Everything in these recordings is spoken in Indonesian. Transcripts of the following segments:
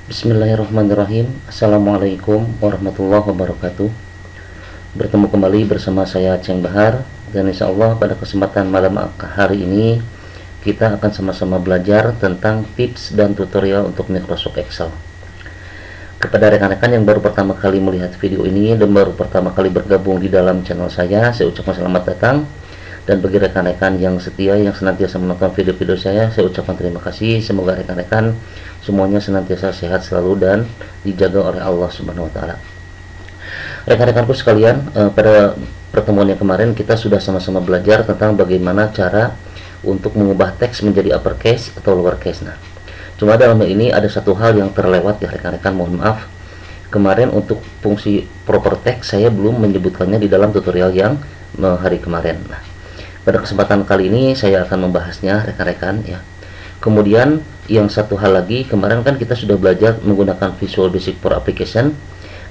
Bismillahirrahmanirrahim. Assalamualaikum warahmatullahi wabarakatuh. Bertemu kembali bersama saya Ceng Bahar, dan insya Allah pada kesempatan malam hari ini kita akan sama-sama belajar tentang tips dan tutorial untuk Microsoft Excel. Kepada rekan-rekan yang baru pertama kali melihat video ini dan baru pertama kali bergabung di dalam channel saya ucapkan selamat datang. Dan bagi rekan-rekan yang setia yang senantiasa menonton video-video saya ucapkan terima kasih. Semoga rekan-rekan semuanya senantiasa sehat selalu dan dijaga oleh Allah Subhanahu wa taala. Rekan-rekanku sekalian, pada pertemuan yang kemarin kita sudah sama-sama belajar tentang bagaimana cara untuk mengubah teks menjadi uppercase atau lowercase. Nah, cuma dalam hal ini ada satu hal yang terlewat ya rekan-rekan, mohon maaf. Kemarin untuk fungsi proper text saya belum menyebutkannya di dalam tutorial yang hari kemarin. Nah, pada kesempatan kali ini saya akan membahasnya rekan-rekan ya. Kemudian yang satu hal lagi, kemarin kan kita sudah belajar menggunakan Visual Basic for Application,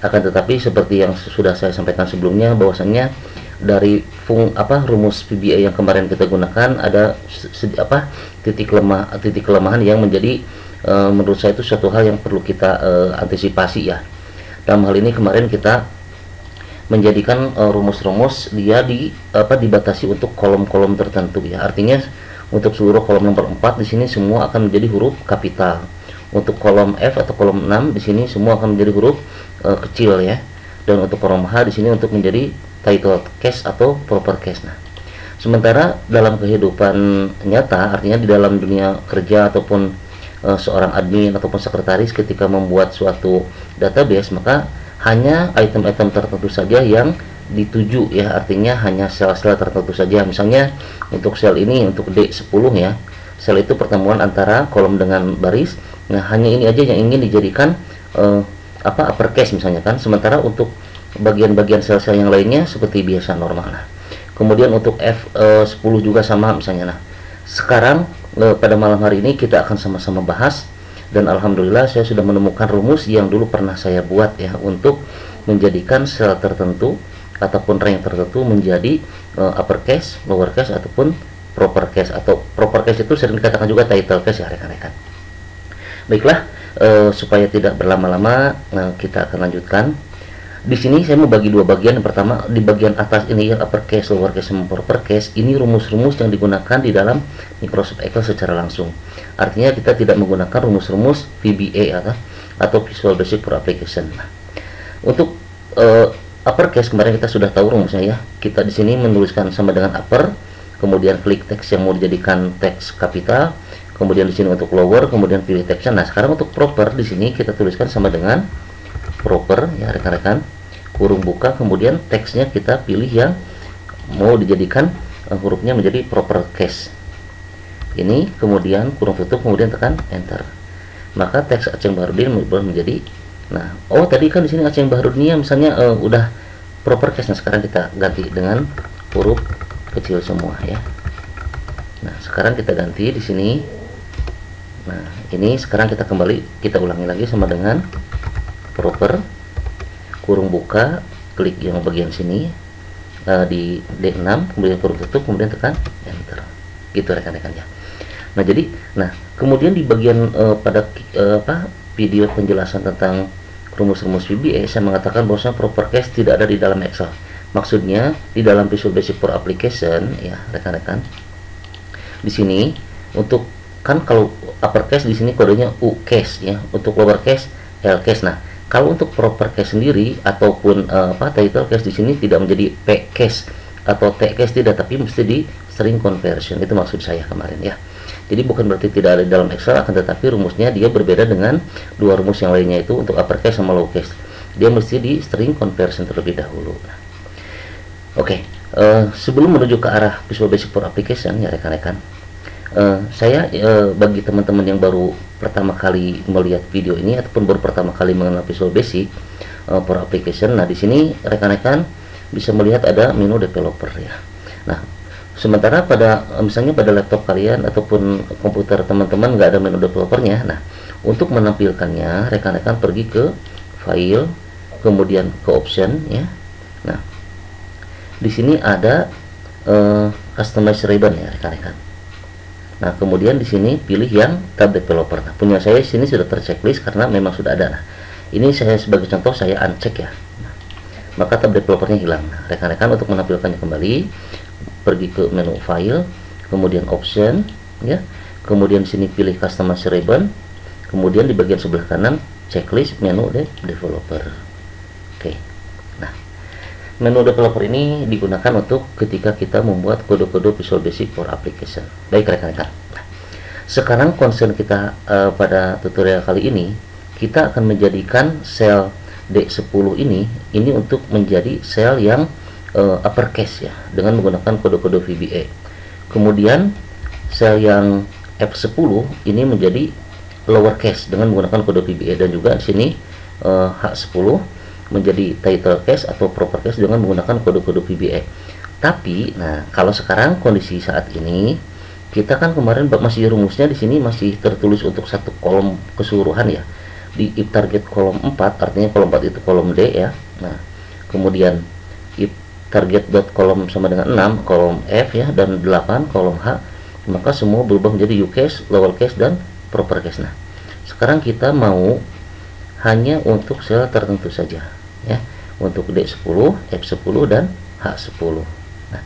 akan tetapi seperti yang sudah saya sampaikan sebelumnya bahwasannya dari rumus VBA yang kemarin kita gunakan ada titik kelemahan yang menjadi menurut saya itu suatu hal yang perlu kita antisipasi ya. Dalam hal ini kemarin kita menjadikan rumus-rumus dia dibatasi untuk kolom-kolom tertentu ya. Artinya untuk seluruh kolom nomor 4 di sini semua akan menjadi huruf kapital. Untuk kolom F atau kolom 6 di sini semua akan menjadi huruf kecil ya. Dan untuk kolom H di sini untuk menjadi title case atau proper case. Nah, sementara dalam kehidupan nyata, artinya di dalam dunia kerja ataupun seorang admin ataupun sekretaris ketika membuat suatu database, maka hanya item-item tertentu saja yang dituju ya, artinya hanya sel-sel tertentu saja. Misalnya untuk sel ini, untuk D10 ya, sel itu pertemuan antara kolom dengan baris. Nah, hanya ini aja yang ingin dijadikan uppercase misalnya kan, sementara untuk bagian-bagian sel-sel yang lainnya seperti biasa normal. Nah, kemudian untuk F10 juga sama misalnya. Nah, sekarang pada malam hari ini kita akan sama-sama bahas. Dan alhamdulillah saya sudah menemukan rumus yang dulu pernah saya buat ya, untuk menjadikan sel tertentu ataupun rank tertentu menjadi uppercase, lowercase ataupun proper case. Atau proper case itu sering dikatakan juga title case ya rekan-rekan. Baiklah, supaya tidak berlama-lama kita akan lanjutkan. Di sini saya mau bagi dua bagian. Yang pertama di bagian atas ini ya, uppercase, lowercase, dan proper case. Ini rumus-rumus yang digunakan di dalam Microsoft Excel secara langsung. Artinya kita tidak menggunakan rumus-rumus VBA atau Visual Basic for Application. Nah, untuk uppercase kemarin kita sudah tahu rumusnya ya. Kita di sini menuliskan sama dengan upper, kemudian klik teks yang mau dijadikan teks kapital, kemudian di sini untuk lower, kemudian pilih teksnya. Nah, sekarang untuk proper di sini kita tuliskan sama dengan proper ya rekan-rekan, kurung buka, kemudian teksnya kita pilih yang mau dijadikan hurufnya menjadi proper case ini, kemudian kurung tutup, kemudian tekan enter, maka teks Aceng Baharudin berubah menjadi, nah tadi kan di sini Aceng Baharudin misalnya udah proper case. Nah, sekarang kita ganti dengan huruf kecil semua ya. Nah, sekarang kita ganti di sini. Nah, ini sekarang kita ulangi lagi sama dengan proper, kurung buka, klik yang bagian sini di D6, kemudian kurung tutup, kemudian tekan enter, gitu rekan-rekannya. Nah, jadi kemudian di bagian pada video penjelasan tentang rumus-rumus VBA saya mengatakan bahwa proper case tidak ada di dalam Excel. Maksudnya di dalam Visual Basic for Application ya rekan-rekan. Di sini untuk kan kalau uppercase di sini kodenya U case ya, untuk lower case L case. Nah, kalau untuk proper case sendiri ataupun title case di sini tidak menjadi P case atau T case, tidak, tapi mesti di string conversion. Itu maksud saya kemarin ya. Jadi bukan berarti tidak ada di dalam Excel, akan tetapi rumusnya dia berbeda dengan dua rumus yang lainnya, itu untuk uppercase sama lowercase. Dia mesti di string conversion terlebih dahulu. Oke, sebelum menuju ke arah Visual Basic for Application ya rekan-rekan, saya bagi teman-teman yang baru pertama kali melihat video ini ataupun baru pertama kali mengenal Visual Basic for Application, nah di sini rekan-rekan bisa melihat ada menu developer ya. Nah, sementara misalnya pada laptop kalian ataupun komputer teman-teman nggak ada menu developernya. Nah, untuk menampilkannya rekan-rekan pergi ke file, kemudian ke option ya. Nah, di sini ada customize ribbon ya rekan-rekan. Nah, kemudian di sini pilih yang tab developer. Nah, punya saya di sini sudah terchecklist karena memang sudah ada. Nah, ini saya sebagai contoh saya uncheck ya. Nah, maka tab developernya hilang. Nah, rekan-rekan untuk menampilkannya kembali, pergi ke menu file, kemudian option, ya. Kemudian di sini pilih customize ribbon, kemudian di bagian sebelah kanan checklist menu developer. Oke. Nah, menu developer ini digunakan untuk ketika kita membuat kode-kode Visual Basic for application. Baik rekan-rekan. Nah, sekarang concern kita pada tutorial kali ini, kita akan menjadikan sel D10 ini untuk menjadi sel yang uppercase ya, dengan menggunakan kode-kode VBA. Kemudian sel yang F10 ini menjadi lowercase dengan menggunakan kode VBA, dan juga di sini H10 menjadi title case atau proper case dengan menggunakan kode-kode VBA. Tapi, nah, kalau sekarang kondisi saat ini, kita kan kemarin masih rumusnya di sini masih tertulis untuk satu kolom keseluruhan ya. Di if target kolom 4, artinya kolom 4 itu kolom D ya. Nah, kemudian if target dot kolom sama dengan 6, kolom F ya, dan 8 kolom H, maka semua berubah menjadi uppercase, lowercase, dan proper case. Nah, sekarang kita mau hanya untuk sel tertentu saja ya, untuk D10, F10, dan H10. Nah,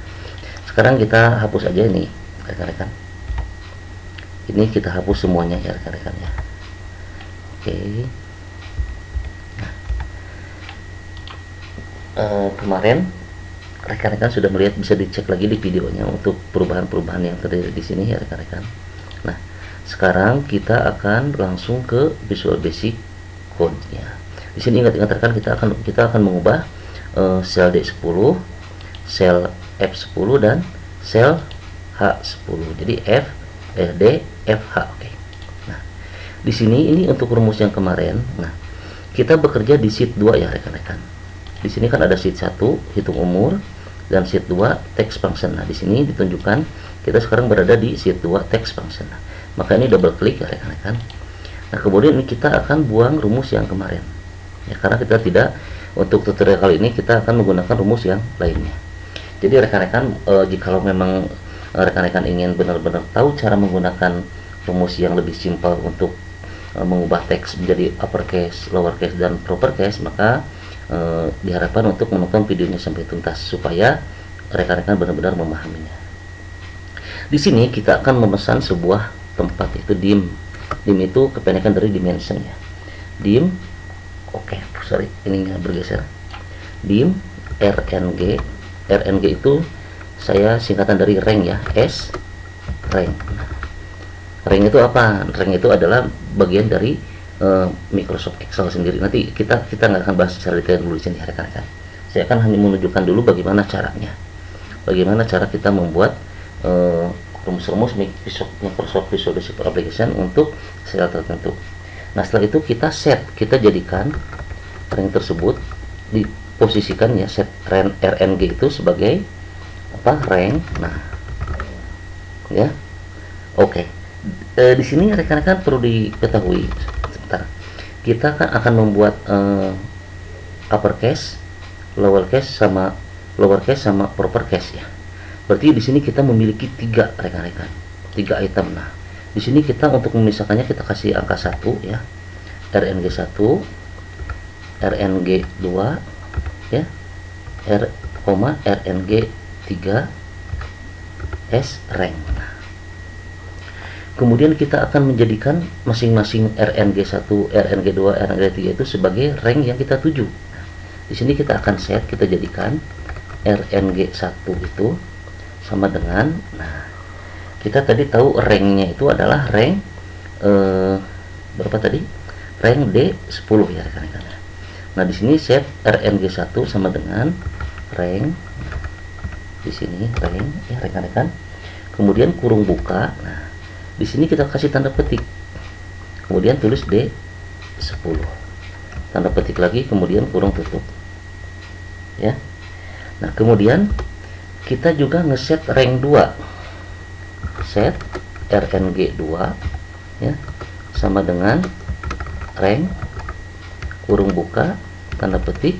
sekarang kita hapus aja ini rekan-rekan. Ini kita hapus semuanya ya rekan-rekan ya. Oke. Nah, kemarin rekan-rekan sudah melihat, bisa dicek lagi di videonya untuk perubahan-perubahan yang terjadi di sini ya rekan-rekan. Nah, sekarang kita akan langsung ke Visual Basic Code-nya. Di sini ingat rekan, kita akan mengubah sel D10, sel F10, dan sel H10. Jadi D, F, H. Oke. Nah, di sini ini untuk rumus yang kemarin. Nah, kita bekerja di sheet 2 ya rekan-rekan. Di sini kan ada sheet 1 hitung umur, dan sheet 2 text function. Nah, di sini ditunjukkan kita sekarang berada di sheet 2 text function. Nah, maka ini double klik ya rekan-rekan. Nah, kemudian ini kita akan buang rumus yang kemarin ya, karena kita tidak, untuk tutorial kali ini kita akan menggunakan rumus yang lainnya. Jadi rekan-rekan, jikalau memang rekan-rekan ingin benar-benar tahu cara menggunakan rumus yang lebih simpel untuk mengubah teks menjadi uppercase, lowercase, dan proper case, maka diharapkan untuk menonton videonya sampai tuntas supaya rekan-rekan benar-benar memahaminya. Di sini kita akan memesan sebuah tempat, itu dim. Dim itu kependekan dari dimension ya. Dim, oke, sorry, ininya bergeser. Dim RNG. RNG itu saya singkatan dari rank ya, S rank. Rank itu apa? Rank itu adalah bagian dari Microsoft Excel sendiri. Nanti kita nggak akan bahas secara detail dulu di sini rekan-rekan. Saya akan hanya menunjukkan dulu bagaimana caranya, bagaimana cara kita membuat rumus-rumus Microsoft Visual Basic Application untuk sel tertentu. Nah, setelah itu kita jadikan rank tersebut, diposisikan ya, set RNG itu sebagai apa, rank. Nah, ya, oke. Di sini rekan-rekan perlu diketahui, sebentar, kita akan membuat uppercase, lowercase, sama proper case ya. Berarti di sini kita memiliki 3 rekan-rekan, 3 item. Nah, di sini kita untuk memisahkannya kita kasih angka 1 ya, RNG 1, RNG 2 ya, RNG 3, S rank. Nah, kemudian kita akan menjadikan masing-masing RNG 1, RNG 2, RNG 3 itu sebagai rank yang kita tuju. Nah, di sini kita akan kita jadikan RNG 1 itu sama dengan, nah, kita tadi tahu ranknya itu adalah rank berapa tadi? Rank D10 ya rekan-rekan. Nah, di sini set RNG 1 sama dengan rank, di sini rank ya rekan-rekan. Kemudian kurung buka. Nah, di sini kita kasih tanda petik. Kemudian tulis D10. Tanda petik lagi, kemudian kurung tutup. Ya. Nah, kemudian kita juga ngeset rank 2. Set RNG 2 ya sama dengan rank kurung buka tanda petik,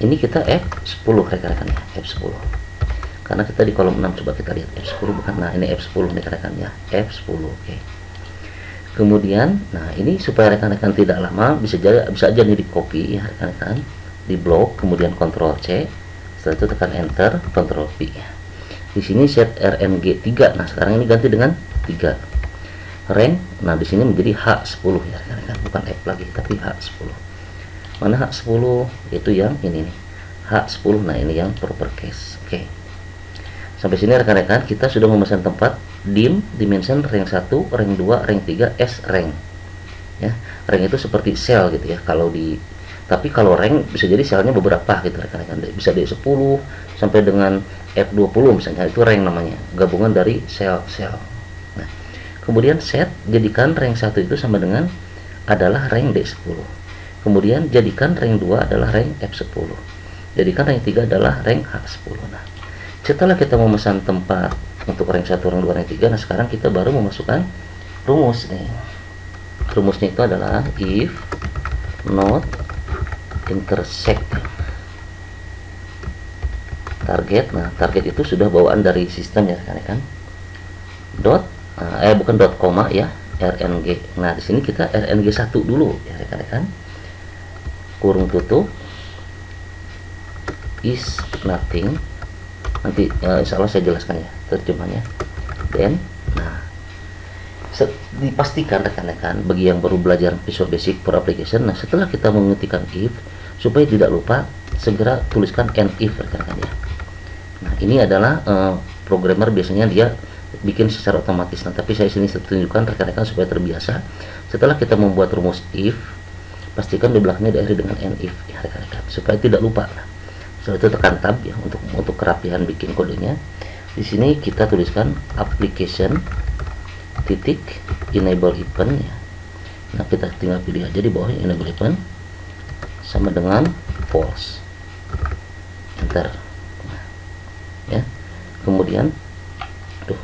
ini kita F10 rekan-rekan ya, F10. karena kita di kolom 6. Coba kita lihat F10 bukan. Nah ini F10 nih rekan-rekan ya, F10. Oke. Kemudian nah ini supaya rekan-rekan tidak lama, bisa aja nih di copy ya rekan-rekan, di blok, kemudian Ctrl C, setelah itu tekan enter, Ctrl V ya. Di sini set RNG 3. Nah sekarang ini ganti dengan 3 rank. Nah di sini menjadi H10 ya rekan-rekan, bukan F lagi tapi H10. Mana H10? Itu yang ini nih, H10. Nah ini yang proper case. Oke. Sampai sini rekan-rekan kita sudah memesan tempat dim dimension rank 1, rank 2, rank 3, S rank. Ya, rank itu seperti sel gitu ya. Tapi kalau rank bisa jadi selnya beberapa gitu rekan-rekan. Bisa dari 10 sampai dengan F20 misalnya, itu rank namanya, gabungan dari sel-sel. Nah, kemudian set jadikan rank 1 itu sama dengan adalah rank D10. Kemudian jadikan rank 2 adalah rank F10. Jadikan rank 3 adalah rank H10. Nah, setelah kita memesan tempat untuk rank 1, rank 2, rank 3, nah sekarang kita baru memasukkan rumus nih. Rumusnya itu adalah if not intersect target. Nah target itu sudah bawaan dari sistem ya rekan-rekan. Bukan dot koma ya, RNG. Nah di sini kita RNG 1 dulu ya rekan-rekan, kurung tutup is nothing. Nanti insya Allah saya jelaskan ya terjemahnya. Dan nah dipastikan rekan-rekan bagi yang baru belajar Visual Basic for Application, nah setelah kita mengetikkan if, supaya tidak lupa segera tuliskan end if rekan-rekan ya. Nah ini adalah programmer biasanya dia bikin secara otomatis. Nah tapi saya sini tunjukkan rekan-rekan supaya terbiasa. Setelah kita membuat rumus if, pastikan di belakangnya diakhiri dengan end if ya rekan-rekan, supaya tidak lupa. Nah, setelah itu tekan tab ya untuk kerapihan bikin kodenya. Di sini kita tuliskan application titik enable event ya. Nah kita tinggal pilih aja di bawahnya enable event sama dengan false, enter. Nah, ya kemudian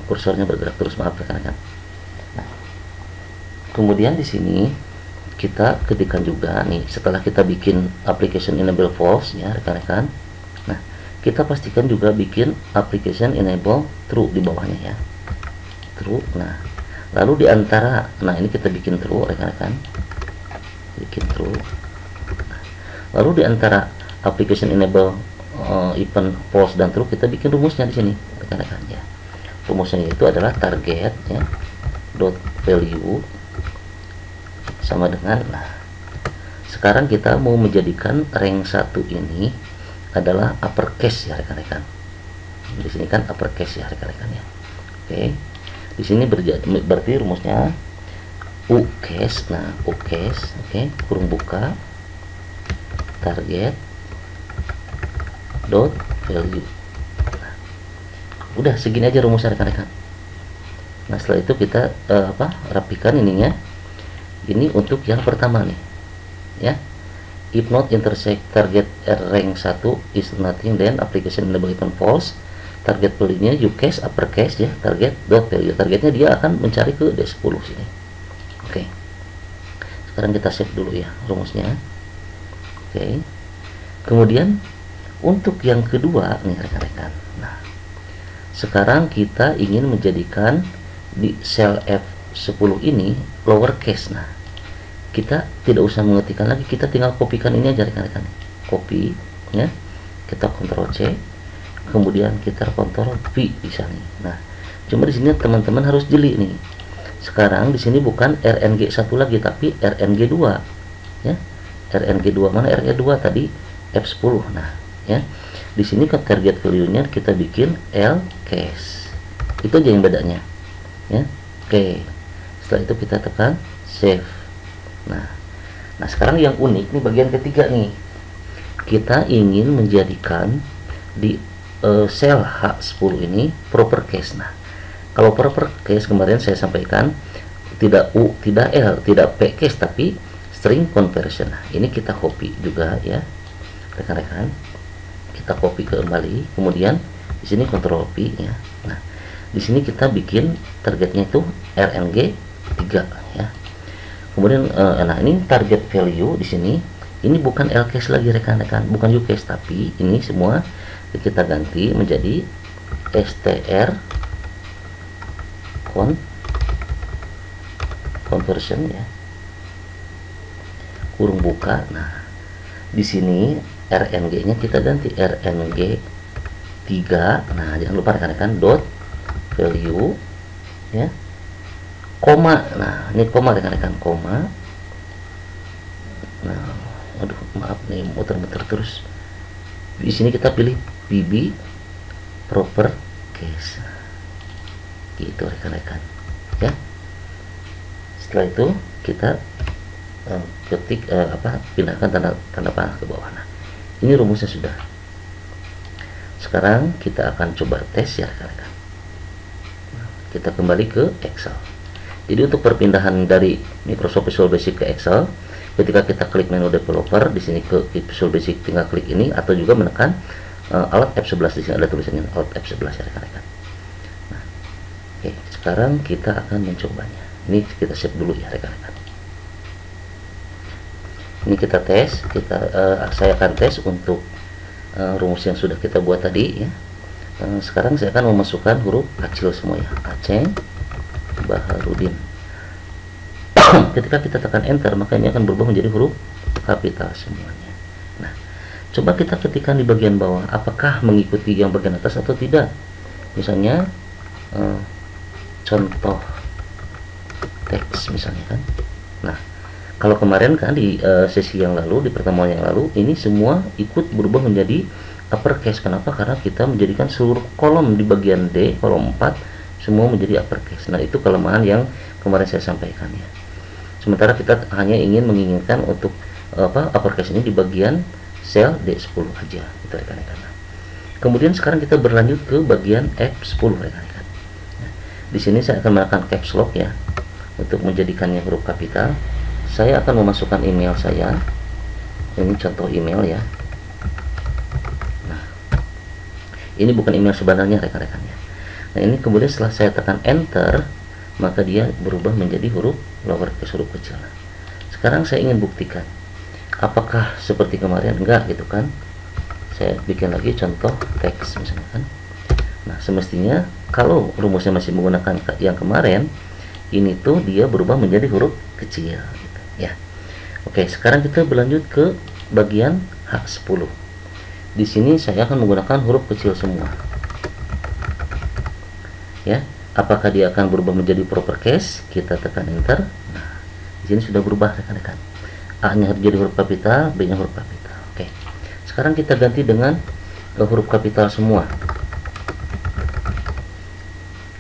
kursornya bergerak terus, maaf rekan-rekan. Nah, kemudian di sini kita ketikkan juga nih, setelah kita bikin application enable false ya rekan-rekan. Nah kita pastikan juga bikin application enable true di bawahnya ya, true. Nah lalu di antara, nah ini kita bikin true rekan-rekan, bikin true. Nah, lalu di antara application enable event false dan true, kita bikin rumusnya di sini rekan-rekan ya. Rumusnya itu adalah target ya dot value sama dengan, nah sekarang kita mau menjadikan rank 1 ini adalah uppercase ya rekan-rekan. Di sini kan uppercase ya rekan-rekan ya. Oke. Di sini berarti rumusnya ucase. Nah, ucase, oke, kurung buka target dot value. Nah, udah segini aja rumusnya rekan-rekan. Nah, setelah itu kita rapikan ininya. Ini untuk yang pertama nih. Ya. If not intersect target rank 1 is nothing, then application enable event false. Target value-nya ucase uppercase ya, target dot value. Targetnya dia akan mencari ke D10 sini. Oke. Sekarang kita save dulu ya rumusnya. Oke. Kemudian untuk yang kedua nih rekan-rekan. Nah, sekarang kita ingin menjadikan di sel F10 ini lowercase. Nah, kita tidak usah mengetikkan lagi, kita tinggal kopikan ini aja rekan-rekan. Copy ya. Kita Ctrl C, kemudian kita Ctrl V di sini. Nah, cuma di sini teman-teman harus jeli nih. Sekarang di sini bukan RNG 1 lagi tapi RNG 2 ya. RNG 2 mana RNG 2 tadi F10. Nah, ya. Di sini ke target value-nya kita bikin L case. Itu aja yang bedanya. Ya. Oke. Setelah itu kita tekan save. Nah sekarang yang unik nih bagian ketiga nih, kita ingin menjadikan di sel H10 ini proper case. Nah kalau proper case kemarin saya sampaikan tidak U, tidak L, tidak P case tapi string conversion. Nah ini kita copy juga ya rekan-rekan, kita copy kembali, kemudian di sini Ctrl P ya. Nah di sini kita bikin targetnya itu RNG 3 ya. Kemudian nah ini target value di sini ini bukan L case lagi rekan-rekan, bukan U case tapi ini semua kita ganti menjadi str conversion ya, kurung buka. Nah, di sini RNG-nya kita ganti RNG 3. Nah, jangan lupa rekan-rekan dot value ya, koma. Nah, ini koma rekan-rekan, koma. Nah, aduh maaf nih muter-muter terus. Di sini kita pilih BB proper case. Gitu rekan-rekan ya. Setelah itu kita ketik pindahkan tanda panah ke bawah. Nah, ini rumusnya sudah. Sekarang kita akan coba tes ya rekan-rekan. Nah, kita kembali ke Excel. Jadi untuk perpindahan dari Microsoft Visual Basic ke Excel, ketika kita klik menu developer di sini ke Visual Basic, tinggal klik ini atau juga menekan Alt F11. Di sini ada tulisannya Alt F11 ya rekan-rekan. Nah, oke, sekarang kita akan mencobanya. Ini kita save dulu ya rekan-rekan. Ini kita tes, saya akan tes untuk rumus yang sudah kita buat tadi ya. Sekarang saya akan memasukkan huruf kecil semua ya, Aceh Baharudin. Ketika kita tekan enter, maka ini akan berubah menjadi huruf kapital semuanya. Nah, coba kita ketikkan di bagian bawah, apakah mengikuti yang bagian atas atau tidak. Misalnya contoh teks misalnya kan. Nah, kalau kemarin kan di sesi yang lalu, di pertemuan yang lalu, ini semua ikut berubah menjadi uppercase. Kenapa? Karena kita menjadikan seluruh kolom di bagian D, kolom 4 semua menjadi uppercase. Nah, itu kelemahan yang kemarin saya sampaikan ya. Sementara kita hanya menginginkan untuk uppercase ini di bagian sel D10 aja, itu rekan-rekan. Kemudian sekarang kita berlanjut ke bagian F10 rekan-rekan. Nah, di sini saya akan menekan caps lock ya untuk menjadikannya huruf kapital. Saya akan memasukkan email saya. Ini contoh email ya. Nah, ini bukan email sebenarnya rekan-rekan ya. Nah, ini kemudian setelah saya tekan enter, maka dia berubah menjadi huruf lowercase, huruf kecil. Nah, sekarang saya ingin buktikan apakah seperti kemarin. Enggak gitu kan. Saya bikin lagi contoh teks misalnya kan. Nah, semestinya kalau rumusnya masih menggunakan yang kemarin, ini tuh dia berubah menjadi huruf kecil gitu, ya. Oke, sekarang kita berlanjut ke bagian H10. Di sini saya akan menggunakan huruf kecil semua. Ya, apakah dia akan berubah menjadi proper case? Kita tekan enter. Nah, di sini sudah berubah rekan-rekan. A-nya jadi huruf kapital, B-nya huruf kapital. Oke. Sekarang kita ganti dengan huruf kapital semua.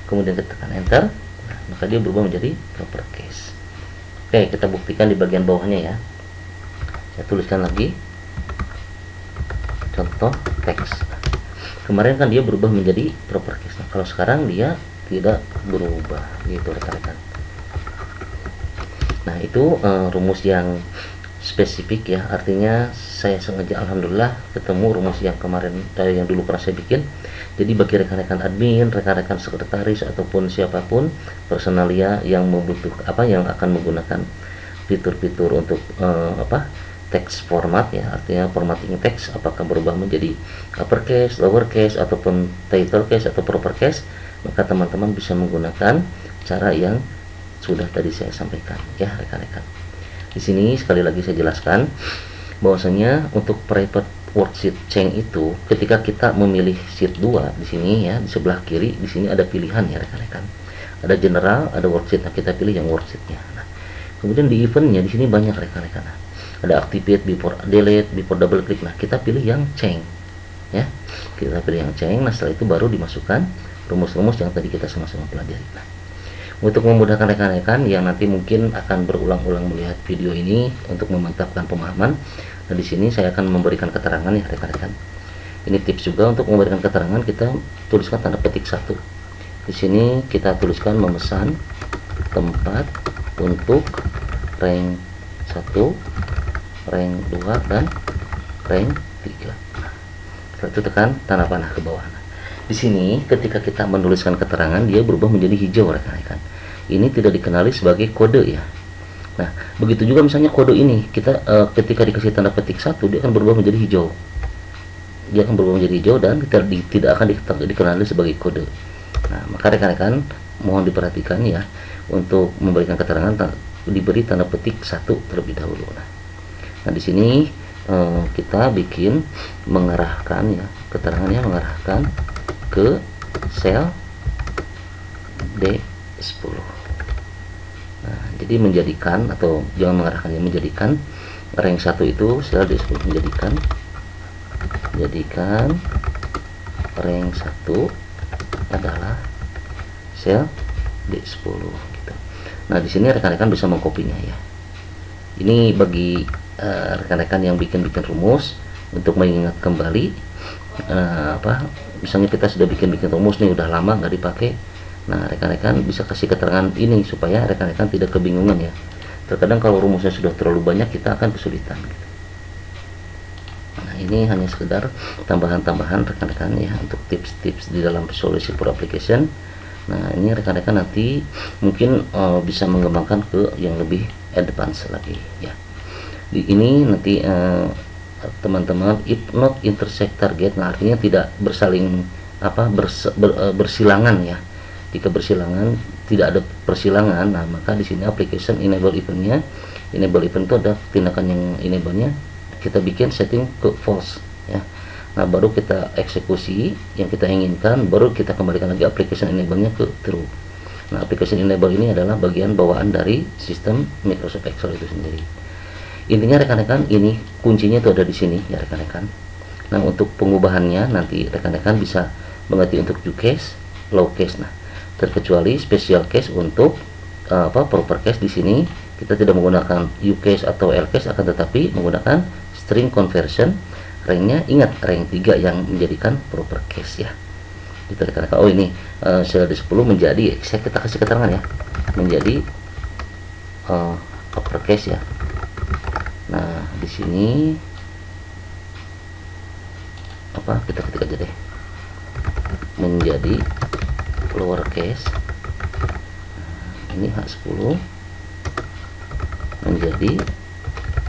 Kemudian kita tekan enter. Nah, maka dia berubah menjadi proper case. Oke, kita buktikan di bagian bawahnya ya. Saya tuliskan lagi. Contoh teks. Kemarin kan dia berubah menjadi proper case. Nah, kalau sekarang dia tidak berubah gitu rekan-rekan. Nah, itu rumus yang spesifik ya. Artinya saya sengaja alhamdulillah ketemu rumus yang kemarin yang dulu pernah saya bikin. Jadi bagi rekan-rekan admin, rekan-rekan sekretaris ataupun siapapun personalia yang membutuhkan yang akan menggunakan fitur-fitur untuk teks format ya, artinya formatting teks apakah berubah menjadi uppercase, lowercase ataupun title case atau proper case, maka teman-teman bisa menggunakan cara yang sudah tadi saya sampaikan ya rekan-rekan. Di sini sekali lagi saya jelaskan bahwasanya untuk private worksheet change itu ketika kita memilih sheet 2 di sini ya, di sebelah kiri di sini ada pilihan ya rekan-rekan. Ada general, ada worksheet. Nah, kita pilih yang worksheetnya. Nah, kemudian di eventnya di sini banyak rekan-rekan. Nah, ada activate, before delete, before double click. Nah, kita pilih yang change ya. Kita pilih yang change. Nah, setelah itu baru dimasukkan rumus-rumus yang tadi kita sama-sama pelajari. Nah, untuk memudahkan rekan-rekan yang nanti mungkin akan berulang-ulang melihat video ini untuk memantapkan pemahaman. Nah, di sini saya akan memberikan keterangan ya rekan-rekan. Ini tips juga untuk memberikan keterangan, kita tuliskan tanda petik 1. Di sini kita tuliskan memesan tempat untuk rank 1, rank 2 dan rank 3. Setelah itu tekan tanda panah ke bawah. Di sini ketika kita menuliskan keterangan dia berubah menjadi hijau rekan-rekan. Ini tidak dikenali sebagai kode ya. Nah, begitu juga misalnya kode ini kita ketika dikasih tanda petik 1 dia akan berubah menjadi hijau. dia akan berubah menjadi hijau dan tidak akan dikenali sebagai kode. Nah, maka rekan-rekan mohon diperhatikan ya, untuk memberikan keterangan diberi tanda petik 1 terlebih dahulu. Nah, di sini kita bikin mengarahkan ya, keterangannya mengarahkan ke sel D10. Nah, jadi menjadikan, atau jangan mengarahkan ya, menjadikan rank 1 itu sel D10, menjadikan rank 1 adalah sel D10 gitu. Nah, di sini rekan-rekan bisa mengkopinya ya. Ini bagi rekan-rekan yang bikin rumus untuk mengingat kembali, misalnya kita sudah bikin rumus nih, udah lama nggak dipakai. Nah, rekan-rekan bisa kasih keterangan ini supaya rekan-rekan tidak kebingungan ya. Terkadang kalau rumusnya sudah terlalu banyak, kita akan kesulitan gitu. Nah, ini hanya sekedar tambahan-tambahan rekan-rekan ya, untuk tips-tips di dalam Visual Basic Pro Application. Nah, ini rekan-rekan nanti mungkin bisa mengembangkan ke yang lebih advance lagi ya. Di ini nanti teman-teman if not intersect target, nah artinya tidak bersaling bersilangan ya. Jika bersilangan, tidak ada persilangan, nah maka di sini application enable eventnya, enable event itu ada tindakan yang enable-nya kita bikin setting ke false ya. Nah, baru kita eksekusi yang kita inginkan, baru kita kembalikan lagi application enable-nya ke true. Nah, application enable ini adalah bagian bawaan dari sistem Microsoft Excel itu sendiri. Intinya rekan-rekan, ini kuncinya itu ada di sini ya rekan-rekan. Nah, untuk pengubahannya nanti rekan-rekan bisa mengerti untuk new case, low case. Nah, terkecuali special case untuk proper case. Di sini kita tidak menggunakan u case atau l case, akan tetapi menggunakan string conversion. Ranknya ingat rank 3 yang menjadikan proper case ya. Itu rekan-rekan. Oh, ini sel D10 menjadi, kita kasih keterangan ya, menjadi proper case ya. Nah, di sini kita ketik aja deh, menjadi lower case. Ini H10 menjadi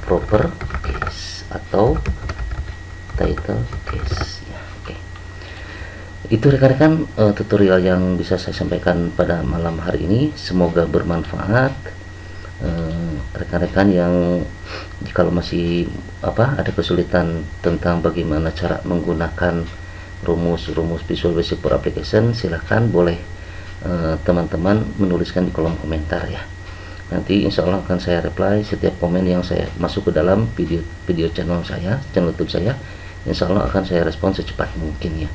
proper case atau title case ya. Oke. Itu rekan-rekan tutorial yang bisa saya sampaikan pada malam hari ini. Semoga bermanfaat. Rekan-rekan yang kalau masih ada kesulitan tentang bagaimana cara menggunakan rumus-rumus Visual Basic Pro Application, silahkan boleh teman-teman menuliskan di kolom komentar ya. Nanti insya Allah akan saya reply setiap komen yang saya masuk ke dalam video channel YouTube saya. Insya Allah akan saya respon secepat mungkin ya.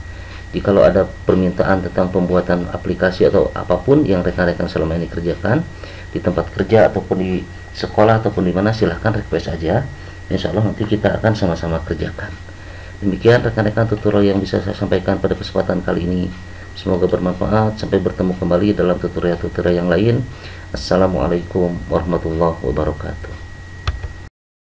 Jikalau ada permintaan tentang pembuatan aplikasi atau apapun yang rekan-rekan selama ini kerjakan di tempat kerja ataupun di sekolah ataupun di mana, silahkan request aja. Insya Allah nanti kita akan sama-sama kerjakan. Demikian rekan-rekan tutorial yang bisa saya sampaikan pada kesempatan kali ini. Semoga bermanfaat. Sampai bertemu kembali dalam tutorial-tutorial yang lain. Assalamualaikum warahmatullahi wabarakatuh.